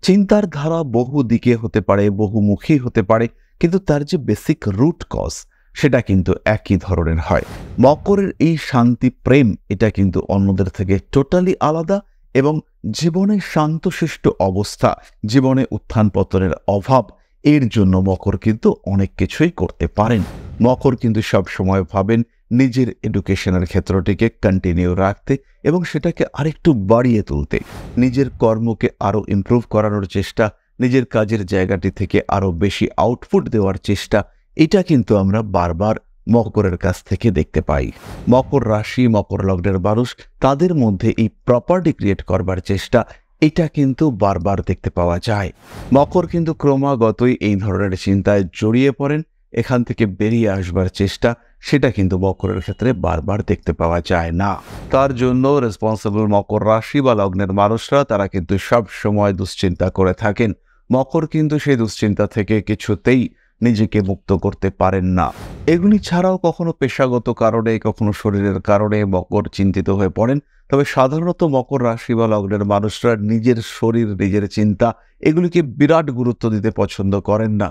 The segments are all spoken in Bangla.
চিন্তার ধারা বহু দিকে হতে পারে, বহুমুখী হতে পারে, কিন্তু তার যে বেসিক রুট কজ সেটা কিন্তু একই ধরনের হয়। মকরের এই শান্তি প্রেম এটা কিন্তু অন্যদের থেকে টোটালি আলাদা এবং জীবনে শান্তশিষ্ট অবস্থা, জীবনে উত্থান পতনের অভাব, এর জন্য মকর কিন্তু অনেক কিছুই করতে পারেন। মকর কিন্তু সব সময় ভাবেন নিজের এডুকেশনের ক্ষেত্রটিকে কন্টিনিউ রাখতে এবং সেটাকে আরেকটু বাড়িয়ে তুলতে, নিজের কর্মকে আরও ইমপ্রুভ করানোর চেষ্টা, নিজের কাজের জায়গাটি থেকে আরও বেশি আউটপুট দেওয়ার চেষ্টা, এটা কিন্তু আমরা বারবার মকরের কাছ থেকে দেখতে পাই। মকর রাশি, মকর লগ্নের মানুষ, তাদের মধ্যে এই প্রপার্টি ক্রিয়েট করবার চেষ্টা, এটা কিন্তু বারবার দেখতে পাওয়া যায়। মকর কিন্তু ক্রমাগতই এই ধরনের চিন্তায় জড়িয়ে পড়েন, এখান থেকে বেরিয়ে আসবার চেষ্টা, সেটা কিন্তু মকরের ক্ষেত্রে বারবার দেখতে পাওয়া যায় না। তার জন্য রেসপন্সিবল মকর রাশি বা লগ্নের মানুষরা তারা কিন্তু সব সময় দুশ্চিন্তা করে থাকেন। মকর কিন্তু সেই দুশ্চিন্তা থেকে কিছুতেই নিজেকে মুক্ত করতে পারেন না। এগুলি ছাড়াও কখনো পেশাগত কারণে, কখনো শরীরের কারণে মকর চিন্তিত হয়ে পড়েন। তবে সাধারণত মকর রাশি বা লগ্নের মানুষরা নিজের শরীর, নিজের চিন্তা, এগুলিকে বিরাট গুরুত্ব দিতে পছন্দ করেন না।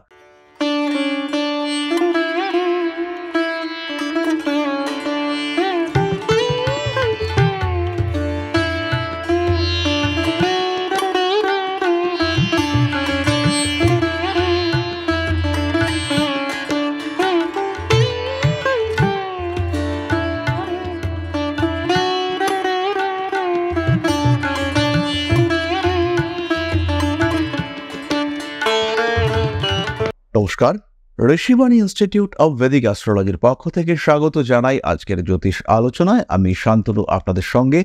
নমস্কার, ঋষিবাণী ইনস্টিটিউট অব ভেদিক অ্যাস্ট্রোলজির পক্ষ থেকে স্বাগত জানাই আজকের জ্যোতিষ আলোচনায়। আমি শান্তনু আপনাদের সঙ্গে।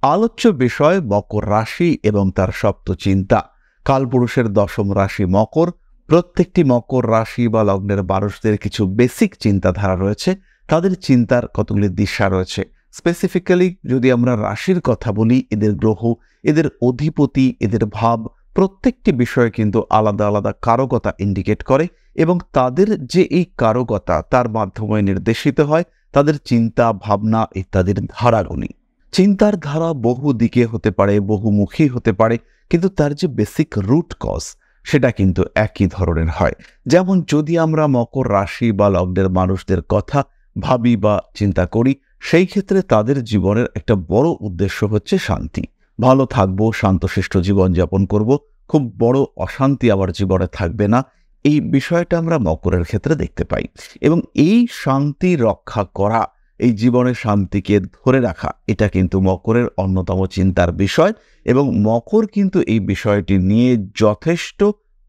আলোচ্য বিষয় মকর রাশি এবং তার সপ্ত চিন্তা। কালপুরুষের দশম রাশি মকর। প্রত্যেকটি মকর রাশি বা লগ্নের মানুষদের কিছু বেসিক চিন্তাধারা রয়েছে, তাদের চিন্তার কতগুলি দিশা রয়েছে। স্পেসিফিক্যালি যদি আমরা রাশির কথা বলি, এদের গ্রহ, এদের অধিপতি, এদের ভাব, প্রত্যেকটি বিষয়ে কিন্তু আলাদা আলাদা কারকতা ইন্ডিকেট করে এবং তাদের যে এই কারকতা তার মাধ্যমে নির্দেশিত হয় তাদের চিন্তা, ভাবনা ইত্যাদির ধারাগুলি। চিন্তার ধারা বহু দিকে হতে পারে, বহুমুখী হতে পারে, কিন্তু তার যে বেসিক রুট কজ সেটা কিন্তু একই ধরনের হয়। যেমন যদি আমরা মকর রাশি বা লগ্নের মানুষদের কথা ভাবি বা চিন্তা করি, সেই ক্ষেত্রে তাদের জীবনের একটা বড় উদ্দেশ্য হচ্ছে শান্তি। ভালো থাকবো, শান্তশিষ্ট জীবনযাপন করব, খুব বড় অশান্তি আমার জীবনে থাকবে না, এই বিষয়টা আমরা মকরের ক্ষেত্রে দেখতে পাই। এবং এই শান্তি রক্ষা করা, এই জীবনের শান্তিকে ধরে রাখা, এটা কিন্তু মকরের অন্যতম চিন্তার বিষয় এবং মকর কিন্তু এই বিষয়টি নিয়ে যথেষ্ট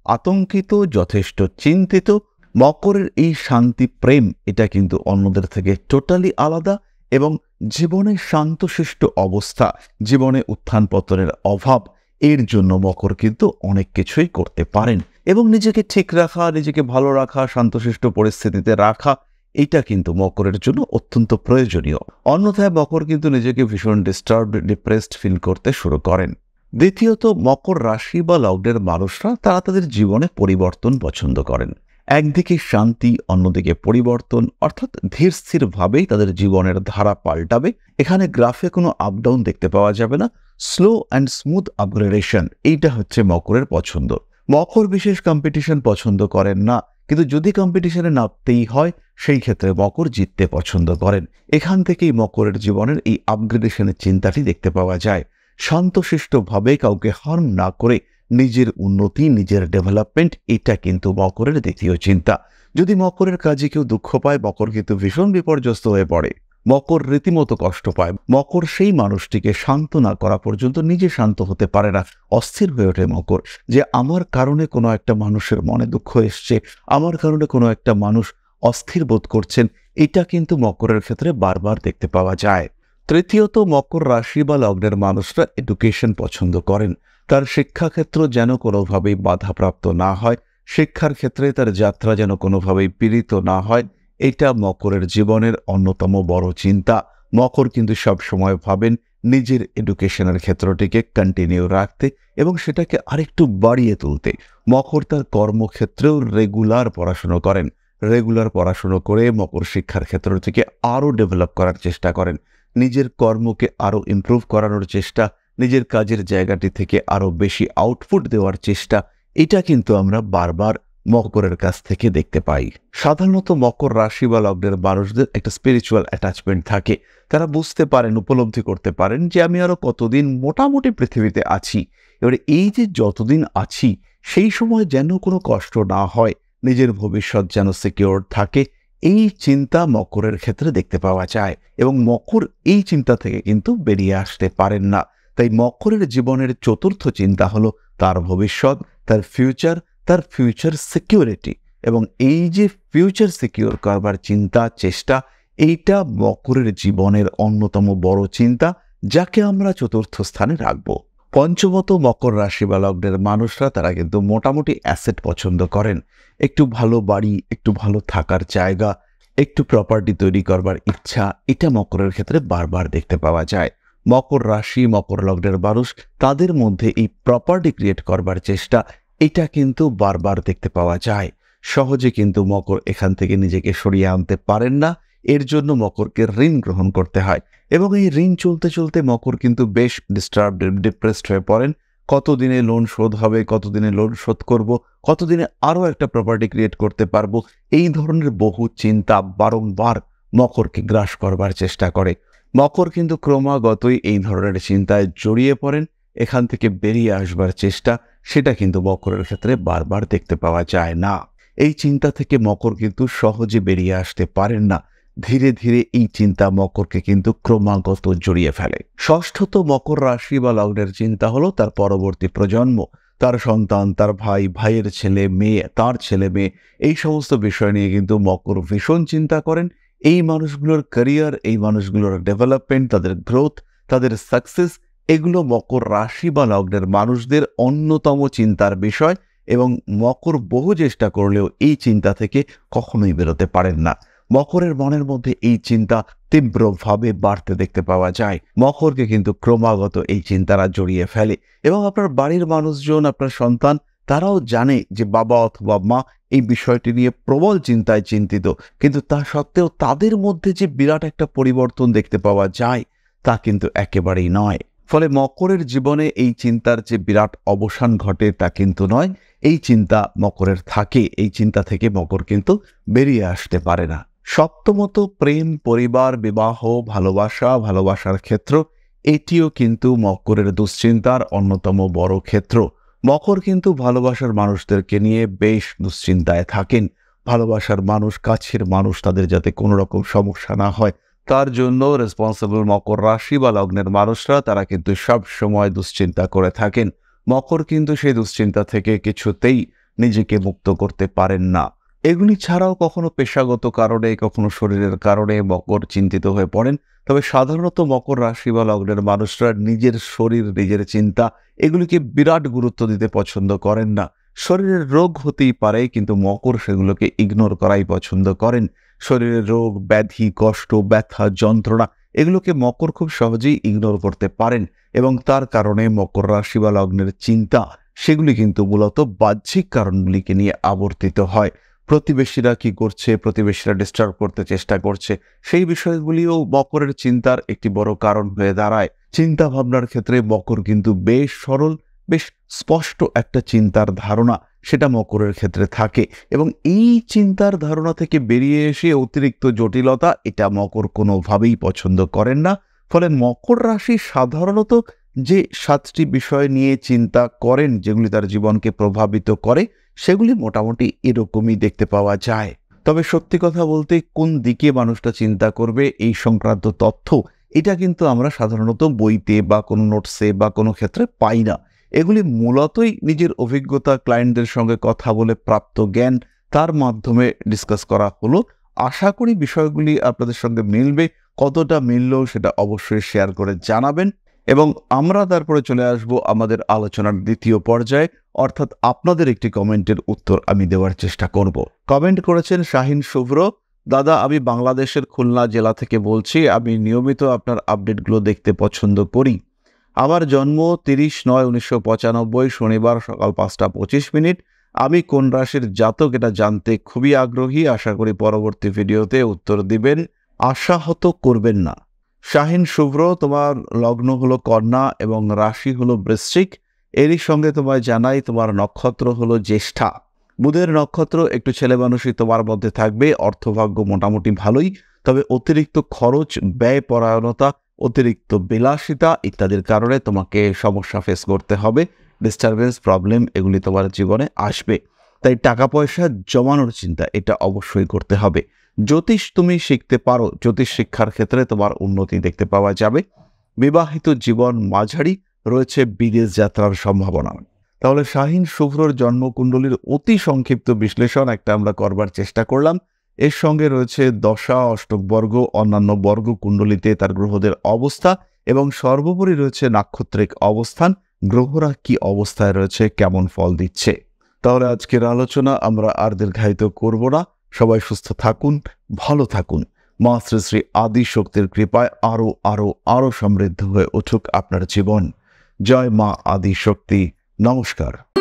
আতঙ্কিত, যথেষ্ট চিন্তিত। মকরের এই শান্তি প্রেম এটা কিন্তু অন্যদের থেকে টোটালি আলাদা এবং জীবনে শান্তশিষ্ট অবস্থা, জীবনে উত্থান পতনের অভাব, এর জন্য মকর কিন্তু অনেক কিছুই করতে পারেন এবং নিজেকে ঠিক রাখা, নিজেকে ভালো রাখা, শান্তশিষ্ট পরিস্থিতিতে রাখা, এটা কিন্তু মকরের জন্য অত্যন্ত প্রয়োজনীয়। অন্যথায় মকর কিন্তু নিজেকে ভীষণ ডিস্টার্বড, ডিপ্রেসড ফিল করতে শুরু করেন। দ্বিতীয়ত, মকর রাশি বা লগ্নের মানুষরা তারা তাদের জীবনে পরিবর্তন পছন্দ করেন। একদিকে শান্তি, অন্যদিকে পরিবর্তন, অর্থাৎ ধীর স্থিরভাবেই তাদের জীবনের ধারা পাল্টাবে। এখানে গ্রাফে কোনো আপডাউন দেখতে পাওয়া যাবে না, স্লো অ্যান্ড স্মুথ আপগ্রেডেশন, এইটা হচ্ছে মকরের পছন্দ। মকর বিশেষ কম্পিটিশন পছন্দ করেন না, কিন্তু যদি কম্পিটিশনে নামতেই হয় সেই ক্ষেত্রে মকর জিততে পছন্দ করেন। এখান থেকেই মকরের জীবনের এই আপগ্রেডেশনের চিন্তাটি দেখতে পাওয়া যায়। শান্তশিষ্টভাবে কাউকে হার্ম না করে নিজের উন্নতি, নিজের ডেভেলপমেন্ট, এটা কিন্তু মকরের দ্বিতীয় চিন্তা। যদি মকরের কাজে কেউ দুঃখ পায়, মকর কিন্তু ভীষণ বিপর্যস্ত হয়ে পড়ে, মকর রীতিমতো কষ্ট পায়। মকর সেই মানুষটিকে শান্ত না করা পর্যন্ত নিজে শান্ত হতে পারে না, অস্থির হয়ে ওঠে মকর, যে আমার কারণে কোনো একটা মানুষের মনে দুঃখ এসছে, আমার কারণে কোনো একটা মানুষ অস্থির বোধ করছেন, এটা কিন্তু মকরের ক্ষেত্রে বারবার দেখতে পাওয়া যায়। তৃতীয়ত, মকর রাশি বা লগ্নের মানুষরা এডুকেশন পছন্দ করেন। তার শিক্ষাক্ষেত্র যেন কোনোভাবেই বাধাপ্রাপ্ত না হয়, শিক্ষার ক্ষেত্রে তার যাত্রা যেন কোনোভাবেই পীড়িত না হয়, এটা মকরের জীবনের অন্যতম বড় চিন্তা। মকর কিন্তু সব সময় ভাবেন নিজের এডুকেশনের ক্ষেত্রটিকে কন্টিনিউ রাখতে এবং সেটাকে আরেকটু বাড়িয়ে তুলতে। মকর তার কর্মক্ষেত্রেও রেগুলার পড়াশুনো করেন। রেগুলার পড়াশুনো করে মকর শিক্ষার ক্ষেত্রটিকে আরও ডেভেলপ করার চেষ্টা করেন, নিজের কর্মকে আরও ইমপ্রুভ করানোর চেষ্টা, নিজের কাজের জায়গাটি থেকে আরো বেশি আউটপুট দেওয়ার চেষ্টা, এটা কিন্তু আমরা বারবার মকরের কাছ থেকে দেখতে পাই। সাধারণত মকর রাশি বা লগ্নের মানুষদের একটা স্পিরিচুয়াল অ্যাটাচমেন্ট থাকে। তারা বুঝতে পারেন, উপলব্ধি করতে পারেন যে আমি আরো কতদিন মোটামুটি পৃথিবীতে আছি। এবারে এই যে যতদিন আছি সেই সময় যেন কোনো কষ্ট না হয়, নিজের ভবিষ্যৎ যেন সিকিউর থাকে, এই চিন্তা মকরের ক্ষেত্রে দেখতে পাওয়া যায় এবং মকর এই চিন্তা থেকে কিন্তু বেরিয়ে আসতে পারেন না। তাই মকরের জীবনের চতুর্থ চিন্তা হলো তার ভবিষ্যৎ, তার ফিউচার সিকিউরিটি। এবং এই যে ফিউচার সিকিউর করবার চিন্তা, চেষ্টা, এইটা মকরের জীবনের অন্যতম বড় চিন্তা, যাকে আমরা চতুর্থ স্থানে রাখব। পঞ্চমত, মকর রাশি বা লগ্নের মানুষরা তারা কিন্তু মোটামুটি অ্যাসেট পছন্দ করেন। একটু ভালো বাড়ি, একটু ভালো থাকার জায়গা, একটু প্রপার্টি তৈরি করবার ইচ্ছা, এটা মকরের ক্ষেত্রে বারবার দেখতে পাওয়া যায়। মকর রাশি, মকর লগ্নের মানুষ, তাদের মধ্যে এই প্রপার্টি ক্রিয়েট করবার চেষ্টা, এটা কিন্তু বারবার দেখতে পাওয়া যায়। সহজে কিন্তু মকর এখান থেকে নিজেকে সরিয়ে আনতে পারেন না। এর জন্য মকরকে ঋণ গ্রহণ করতে হয় এবং এই ঋণ চলতে চলতে মকর কিন্তু বেশ ডিপ্রেসড হয়ে পড়েন। কতদিনে লোন শোধ হবে, কতদিনে লোন শোধ করব, কতদিনে আরও একটা প্রপার্টি ক্রিয়েট করতে পারবো, এই ধরনের বহু চিন্তা বারংবার মকরকে গ্রাস করবার চেষ্টা করে। মকর কিন্তু ক্রমাগতই এই ধরনের চিন্তায় জড়িয়ে পড়েন। এখান থেকে বেরিয়ে আসবার চেষ্টা, সেটা কিন্তু মকরের ক্ষেত্রে বারবার দেখতে পাওয়া যায় না। এই চিন্তা থেকে মকর কিন্তু সহজে বেরিয়ে আসতে পারেন না। ধীরে ধীরে এই চিন্তা মকরকে কিন্তু ক্রমাগত জড়িয়ে ফেলে। ষষ্ঠত, মকর রাশি বা লগ্নের চিন্তা হলো তার পরবর্তী প্রজন্ম, তার সন্তান, তার ভাই, ভাইয়ের ছেলে মেয়ে, তার ছেলে মেয়ে, এই সমস্ত বিষয় নিয়ে কিন্তু মকর ভীষণ চিন্তা করেন। এই মানুষগুলোর ক্যারিয়ার, এই মানুষগুলোর ডেভেলপমেন্ট, তাদের গ্রোথ, তাদের সাকসেস, এগুলো মকর রাশি বা লগ্নের মানুষদের অন্যতম চিন্তার বিষয় এবং মকর বহু চেষ্টা করলেও এই চিন্তা থেকে কখনোই বেরোতে পারেন না। মকরের মনের মধ্যে এই চিন্তা তীব্রভাবে বাড়তে দেখতে পাওয়া যায়। মকরকে কিন্তু ক্রমাগত এই চিন্তারা জড়িয়ে ফেলে এবং আপনার বাড়ির মানুষজন, আপনার সন্তান, তারাও জানে যে বাবা অথবা মা এই বিষয়টি নিয়ে প্রবল চিন্তায় চিন্তিত, কিন্তু তা সত্ত্বেও তাদের মধ্যে যে বিরাট একটা পরিবর্তন দেখতে পাওয়া যায় তা কিন্তু একেবারেই নয়। ফলে মকরের জীবনে এই চিন্তার যে বিরাট অবসান ঘটে তা কিন্তু নয়। এই চিন্তা মকরের থাকে, এই চিন্তা থেকে মকর কিন্তু বেরিয়ে আসতে পারে না। সপ্তমত, প্রেম, পরিবার, বিবাহ, ভালোবাসার ক্ষেত্র, এটিও কিন্তু মকরের দুশ্চিন্তার অন্যতম বড় ক্ষেত্র। মকর কিন্তু ভালোবাসার মানুষদেরকে নিয়ে বেশ দুশ্চিন্তায় থাকেন। ভালোবাসার মানুষ, কাছের মানুষ, তাদের যাতে কোনো রকম সমস্যা না হয়, তার জন্য রেসপন্সিবল মকর রাশি বা লগ্নের মানুষরা তারা কিন্তু সব সময় দুশ্চিন্তা করে থাকেন। মকর কিন্তু সেই দুশ্চিন্তা থেকে কিছুতেই নিজেকে মুক্ত করতে পারেন না। এগুলি ছাড়াও কখনো পেশাগত কারণে, কখনো শরীরের কারণে মকর চিন্তিত হয়ে পড়েন। তবে সাধারণত মকর রাশি বা লগ্নের মানুষরা নিজের শরীর, নিজের চিন্তা, এগুলিকে বিরাট গুরুত্ব দিতে পছন্দ করেন না। শরীরের রোগ হতেই পারে, কিন্তু মকর সেগুলোকে ইগনোর করাই পছন্দ করেন। শরীরের রোগ, ব্যাধি, কষ্ট, ব্যথা, যন্ত্রণা, এগুলোকে মকর খুব সহজেই ইগনোর করতে পারেন এবং তার কারণে মকর রাশি বা লগ্নের চিন্তা, সেগুলি কিন্তু মূলত বাহ্যিক কারণগুলিকে নিয়ে আবর্তিত হয়। প্রতিবেশীরা কি করছে, প্রতিবেশীরা ডিস্টার্ব করতে চেষ্টা করছে, সেই বিষয়গুলিও মকরের চিন্তার একটি বড় কারণ হয়ে দাঁড়ায়। চিন্তা ভাবনার ক্ষেত্রে মকর কিন্তু বেশ সরল, বেশ স্পষ্ট একটা চিন্তার ধারণা সেটা মকরের ক্ষেত্রে থাকে এবং এই চিন্তার ধারণা থেকে বেরিয়ে এসে অতিরিক্ত জটিলতা, এটা মকর কোনোভাবেই পছন্দ করেন না। ফলে মকর রাশি সাধারণত যে 7টি বিষয় নিয়ে চিন্তা করেন, যেগুলি তার জীবনকে প্রভাবিত করে, সেগুলি মোটামুটি এরকমই দেখতে পাওয়া যায়। তবে সত্যি কথা বলতে, কোন দিকে মানুষটা চিন্তা করবে এই সংক্রান্ত তথ্য, এটা কিন্তু আমরা সাধারণত বইতে বা কোনো নোটসে বা কোনো ক্ষেত্রে পাই না। এগুলি মূলতই নিজের অভিজ্ঞতা, ক্লায়েন্টদের সঙ্গে কথা বলে প্রাপ্ত জ্ঞান, তার মাধ্যমে ডিসকাস করা হলো। আশা করি বিষয়গুলি আপনাদের সঙ্গে মিলবে। কতটা মিলল সেটা অবশ্যই শেয়ার করে জানাবেন এবং আমরা তারপরে চলে আসব আমাদের আলোচনার দ্বিতীয় পর্যায়ে, অর্থাৎ আপনাদের একটি কমেন্টের উত্তর আমি দেওয়ার চেষ্টা করব। কমেন্ট করেছেন শাহিন শুভ্র। দাদা, আমি বাংলাদেশের খুলনা জেলা থেকে বলছি। আমি নিয়মিত আপনার আপডেটগুলো দেখতে পছন্দ করি। আমার জন্ম 30/9/1995, শনিবার সকাল 5:25। আমি কোন রাশির জাতক এটা জানতে খুবই আগ্রহী। আশা করি পরবর্তী ভিডিওতে উত্তর দিবেন। আশাহত করবেন না। শাহিন শুভ্র, তোমার লগ্ন হলো কন্যা এবং রাশি হলো বৃশ্চিক। এরই সঙ্গে তোমায় জানাই তোমার নক্ষত্র হলো জ্যেষ্ঠা। বুধের নক্ষত্র, একটু ছেলে মানুষই তোমার মধ্যে থাকবে। অর্থভাগ্য মোটামুটি ভালোই, তবে অতিরিক্ত খরচ, ব্যয়পরায়ণতা, অতিরিক্ত বিলাসিতা ইত্যাদির কারণে তোমাকে সমস্যা ফেস করতে হবে। ডিস্টারবেন্স, প্রবলেম এগুলি তোমার জীবনে আসবে। তাই টাকা পয়সা জমানোর চিন্তা এটা অবশ্যই করতে হবে। জ্যোতিষ তুমি শিখতে পারো, জ্যোতিষ শিক্ষার ক্ষেত্রে তোমার উন্নতি দেখতে পাওয়া যাবে। বিবাহিত জীবন মাঝারি, রয়েছে বিদেশ যাত্রার সম্ভাবনা। তাহলে শাহিন শুভ্রর জন্মকুণ্ডলীর অতি সংক্ষিপ্ত বিশ্লেষণ একটা আমরা করবার চেষ্টা করলাম। এর সঙ্গে রয়েছে দশা, অষ্টক বর্গ, অন্যান্য বর্গ কুণ্ডলিতে তার গ্রহদের অবস্থা এবং সর্বোপরি রয়েছে নাক্ষত্রিক অবস্থান, গ্রহরা কি অবস্থায় রয়েছে, কেমন ফল দিচ্ছে। তাহলে আজকের আলোচনা আমরা আর দীর্ঘায়িত করব না। সবাই সুস্থ থাকুন, ভালো থাকুন। মা শ্রী শ্রী আদি শক্তির কৃপায় আরো আরো আরো সমৃদ্ধ হয়ে উঠুক আপনার জীবন। জয় মা আদি শক্তি। নমস্কার।